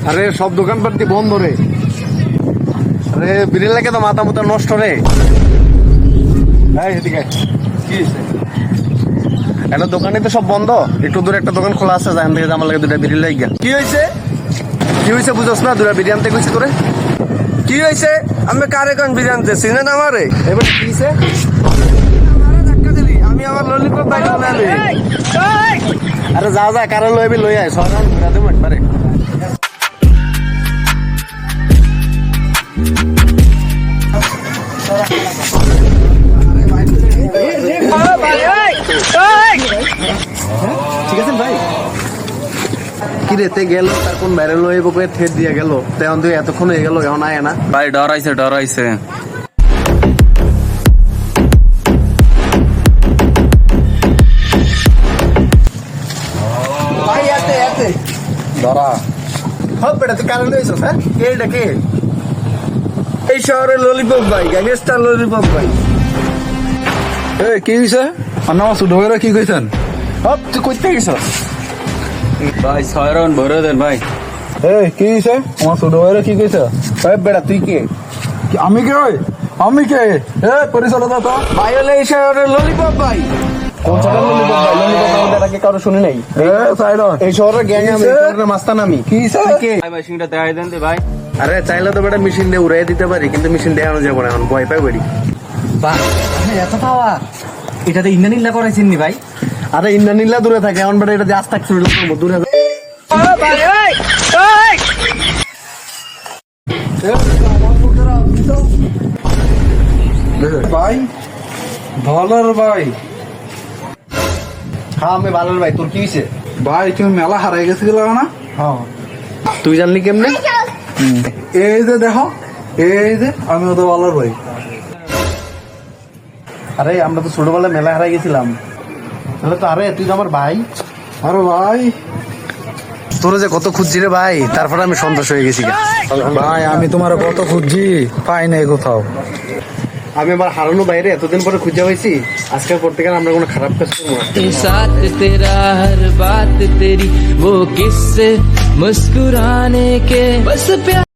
আরে সব দোকানপাতি বন্ধ রে। আরে বিড়ি লাগে তো মাথা মুথা নষ্ট রে। একটা দোকানে তো সব বন্ধ, একটু দূরে একটা দোকান খোলা আছে, যেখান থেকে আমার লাগে দুটা বিড়ি লাগিয়া। কি হয়েছে? কি হয়েছে বুঝছ না? দুটা বিড়ি আনতে কইছি তোরে। কি হয়েছে? আমি কারে কোন বিরিয়ানি চিনেন আমারে? এবার কি হয়েছে? আমি আমার ললিপপ বাইক বানাবে। আরে যা যা কারো লইবি লই আয়, সব রাউন্ড ঘুরা দেবো একবারে। ঠিক আছে ভাই। কি রেতে গেল তার কোন বাইরে লইব কয়ে ঠেট দিয়ে গেল, তেমন তুই এতক্ষণ হয়ে গেল, এখন আয় না ভাই। ডরাইছে ধরা হব বেটা। তুই কারণ লইছস? হ্যাঁ, কে এটা কে? এই শহরে ললিপপ ভাই, গ্যাংস্টার ললিপপ ভাই। কি হয়েছে? আর নাম ছোট ভাইরা কি কইছেন? হব তুই কইতে গেছস? ভাই 6 রাউন্ড ভরে দেন ভাই। কি হয়েছে? আমার ছোট ভাইরা কি কইছে? হব বেটা তুই কে? আমি কে? আমি কে? পরিচালক তো ভাই হলে এই শহরে ললিপপ ভাই। কোন ছোট ললিপপ ভাই? ললিপপ আমাদের আগে কারো শুনি নাই। এই শহরের গ্যাং আমি, এই শহরের মাস্তান আমি। কি হয়েছে? তুই কে? ভাই মেশিনটা দেখাই দেন দে ভাই। আরে চাইলে তো বেটা মেশিন দিয়ে উড়াই দিতে পারি, কিন্তু মেশিন দেখানো যাবে না, এখন ভয় পাই বেরি। এত পাওয়া এটাতে ইন্দানিল্লা করাইছেন নি ভাই? আরে ইন্দ্রানীলা দূরে থাকে, এখন বেটা এটা যে আস্তাক শুরু করবো দূরে। ভাই ভালোর ভাই। হ্যাঁ আমি ভালোর ভাই। তোর কি হয়েছে? ভাই তুমি মেলা হারাই গেছিল না? হ্যাঁ। তুই জানলি কেমনে? এই যে দেখো, এই যে আমি ওদের ভালোর ভাই। আরে আমরা তো ছোটবেলায় মেলা হারাই গেছিলাম। তাহলে তো আরে তুই তো আমার ভাই। আরে ভাই, তোর যে কত খুঁজছি রে ভাই, তারপরে আমি সন্তুষ্ট হয়ে গেছি। ভাই আমি তোমার কত খুঁজছি, পাই নাই কোথাও। আমি আমার হারানো বাইরে এতদিন পরে খুঁজে পাইছি। আজকের পর থেকে আমরা কোনো খারাপ কাজ করবো না। साथ तेरा हर बात तेरी वो किस्से मुस्कुराने के बस प्यार।